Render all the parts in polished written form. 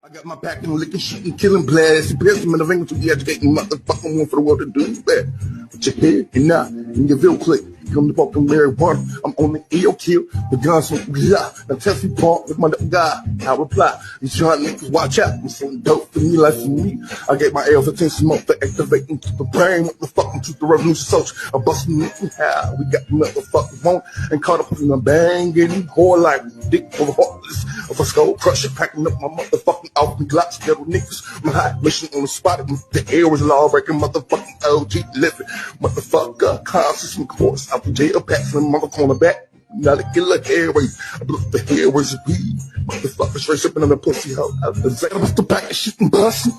I got my back and licking shit and killing blast. Pierce them in the ring to the educating motherfucking one for the world to do that. With your head and not in your veal click. Come to fucking marijuana. I'm on the EO kill. The guns from yeah. Now test me part with my guy. I reply. These young niggas watch out. I'm so dope for me like for me. I get my L's attention up for activating to the brain. What the fucking to the revolution social. I bust me how we got motherfucking phone and caught up in a bang getting whore like dick of a heartless of a skull crusher packing up my motherfucking off me glocks devil niggas. My high mission on the spot. The air was law breaking motherfucking OG living. Motherfucker conscious and course. Out the jail packs and mother cornerback. Not a killer airways. I blew the airways of weed. Motherfuckers straight up in the pussy hole. I was the pack of shit and bustin'.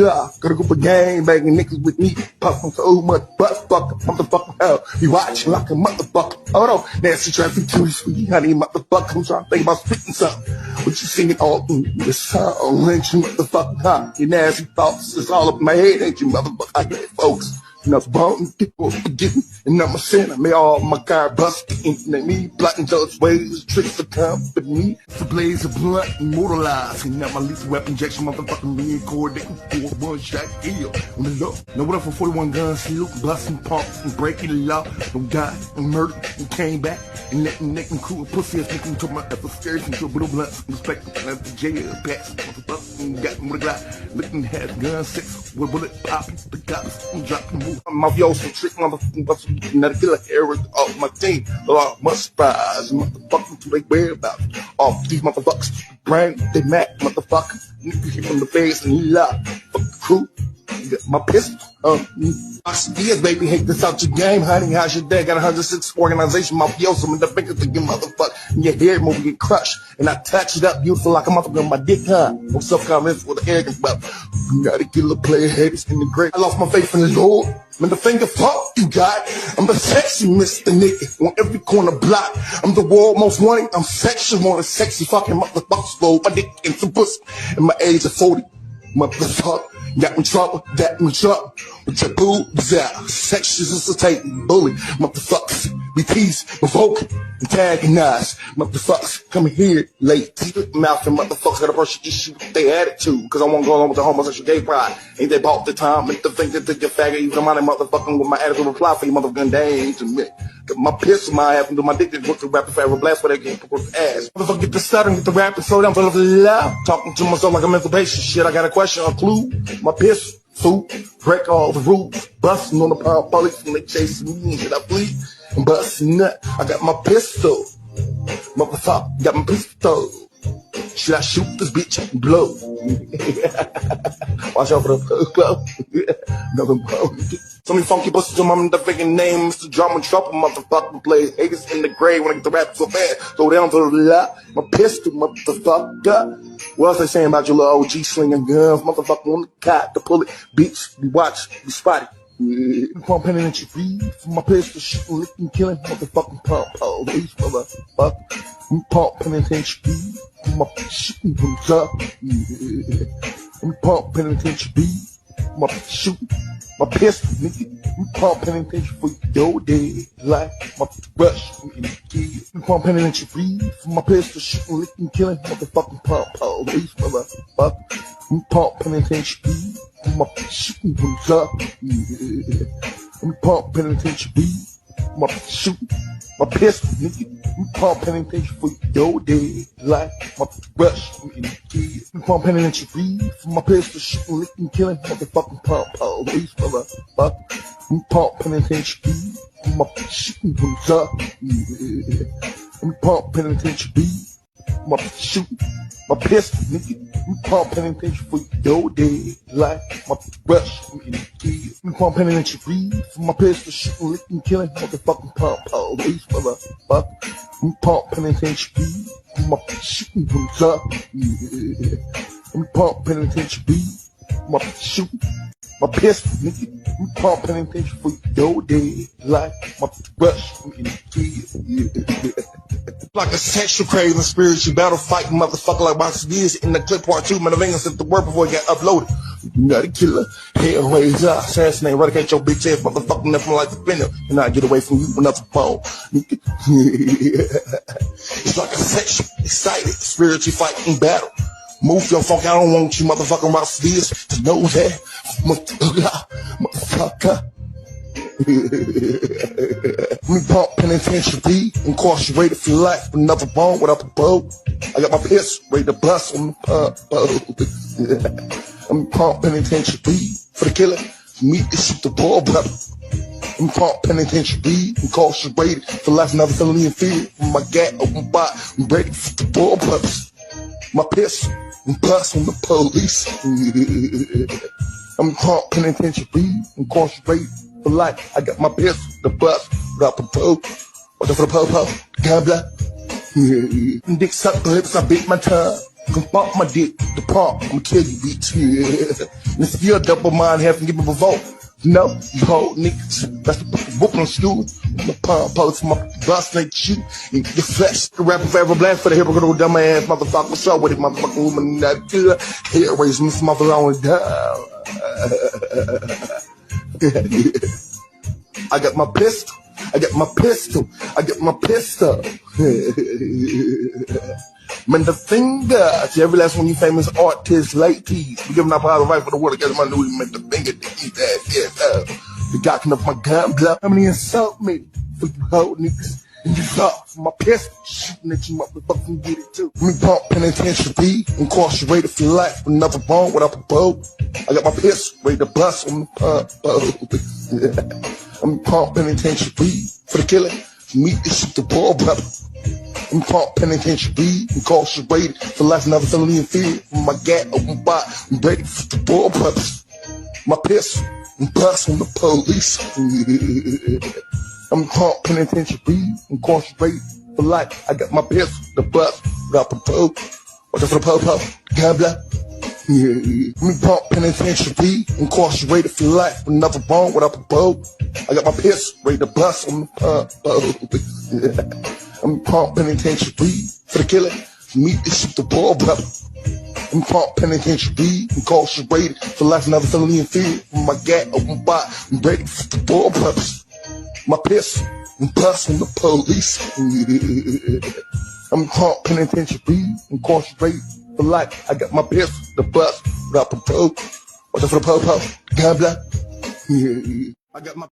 Yeah, gotta go for gang banging niggas with me. Puffin' so much butt fucker. Motherfucking hell. You watchin' like a motherfucker. Hold on. Nancy traffic too sweet. Honey, motherfucker. I'm trying to think about spitting something. But you singing all in the song. Ain't you motherfucking hot? Your nasty thoughts. It's all up in my head. Ain't you motherfucker? I get it, folks. And I was born to get forgetting, and I'm a sinner. May all my God bust the internet. Me plotting those ways, tricks to company. It's a blaze of blunt, immortalized. And now my lethal weapon injection, motherfucking me coordinating for one shot kill. On the low, now what up for 41 guns, seal, busting pumps and breaking the law. No God and murder and came back and letting neck and cool pussy ass nigga to my frustration to a little blunt, respect and the jail pass. Motherfucking got me with a Glock, looking at gun six with bullet popping the cops and dropping the mafioso trick motherfucking bustin', not a killer errors off my team. A lot must spies, motherfucking to they whereabouts. Off these motherfuckers, brain, they mad, motherfucker. Nigga hit from the face and he loud. Fuck the crew, got my pistol. Ideas, baby, hate this out your game, honey. How's your day? Got 106 organization, mafioso in the fingers to get motherfucker. And your hair movie get crushed. And I touch it up beautiful like a motherfucker on my dick, huh? No self-confidence with the arrogance, but not a killer player, haters in the grave. I lost my faith in the Lord. When the finger fuck you got, I'm the sexy Mr. Nigga on every corner block. I'm the world most wanted. I'm sexual on a sexy fucking motherfuckers. Roll my dick into pussy. And my age of 40. Motherfucker, got in trouble, that in trouble. With your boobs out, sexual bully. Motherfuckers, be teased, provoke, antagonize. Motherfuckers, come here late. Teeth mouth and motherfuckers gotta brush your issue with their attitude. Cause I wanna go along with the homosexual gay pride. Ain't they bought the time? Make the finger to your faggot. You come out and motherfucking with my attitude reply for you motherfucking days. My pistol, my ass, and do my dick to work the rapper forever blast for that game for the ass. Motherfucker, get the stutter, get the rapping, slow down, blah, blah, blah. Talking to myself like a mental patient. Shit, I got a question, a clue. My pistol, food, break all the rules. Busting on the power police when they chasing me and shit, I bleed. And busting nut, I got my pistol. Motherfucker, got my pistol. Should I shoot this bitch and blow? Watch out for the blow. Another blow. So many funky busters on my motherfucking name. Mr. Drama Trouble, motherfucking play. Haters in the grave when I get the rap so fast. Throw down to the left. My pistol, motherfucker. What else they saying about your little OG slinging guns? Motherfucker on the cot to pull it. Bitch, be watch, be spotty. Pumping in your feet from my pistol, shooting, licking, killing, motherfucking pump. Oh, these motherfuckers. I'm pumping in your feet from my shooting from the top. I'm pumping in your feet. My shooting, my pistol, nigga. I'm pumping in for your day, like my rush. I'm pumping in your feet from my pistol, shooting, licking, killing, motherfucking pump. Oh, these motherfuckers. I'm pumping in your feet. My shooting from the top. I'm pumping attention beat. My shooting, my pistol, nigga. I'm pumping attention for your day, like my rush. I'm pumping attention beat. For my pistol, shooting, licking, killing, motherfucking pump. Oh, these motherfuckers. I'm pumping attention beat. My shooting from the top. I'm pumping attention beat. My shooting, my pistol, nigga. I'm pumping attention for your day, like my rush. I'm pumping attention for my pistol, shooting, licking, killing, motherfucking pump. Oh, these motherfuckers. I'm pumping attention for my shooting from the top. I'm pumping attention my shooting, my pistol, nigga. I'm pumping attention for your day, like my rush. Like a sexual craving, spiritual battle fighting motherfucker like my years in the clip part 2. My fingers sent the word before it got uploaded. You not a killer, hell raise up, assassinate, eradicate your bitch ass motherfucking never like the fender, and I get away from you another phone. It's like a sexual, excited, spiritual fighting battle. Move your funk, I don't want you motherfucking Ross to know that. Motherfucker. Me pump penitentiary, incarcerated for life, but never born without the boat. I got my piss ready to bust on the pump. I'm pump penitentiary for the killer. Meet the shoot the ball, brother. I'm pump penitentiary, incarcerated for life, never felony in fear. My gat open bot, I'm ready for the ball, brothers. My piss and bust on the police. I'm pump penitentiary, incarcerated for life. I got my piss, the bus, without the pope, or the popo, gambler. Dick suck the lips, I bit my tongue. Come bump my dick, the pump, I'ma kill you, bitch. This year, double mind, have to give me a vote. No, you hold niggas. That's the whooping on stool. My palm post, my bust like you. And your flesh, the rapper forever black for the hypocritical dumb ass motherfucker. What's up with it, motherfucking woman? That good. Hair raise me, mother on down. I got my pistol. I got my pistol. I got my pistol. Man, the finger. To every last one of you famous artists, late tees. We giving up all the right for the world. I got my new make the finger to eat that shit up. You got up my gun blood. How many insult me for you hoe niggas? And you thought my pistol shooting at you motherfucking get it too. Me pump penitentiary, incarcerated for life, but never born without a boat. I got my pistol ready to bust on the pump. I'm pump penitentiary for the killer. Meet the shoot the ball, brother. I'm pump penitentiary, incarcerated for life, never felony in fear. My gat open bot, I'm ready for the ball, brothers. My piss and bust on the police. I'm pump penitentiary, incarcerated for life. I got my piss, the bus, without the pope, or the popo, gambler. Me pump penitentiary, incarcerated for life, but never born without the boat. I got my piss ready to bust on the pump. I'm pump penitentiary for the killer. Meet the shoot the ball, brother. I'm pump penitentiary, incarcerated for life, never felony in fear. My gat open bot, I'm ready for the ball, brothers. My piss and bust on the police. I'm pump penitentiary, incarcerated for life. I got my piss, the bus, without the pope, or the popo, gambler. I got my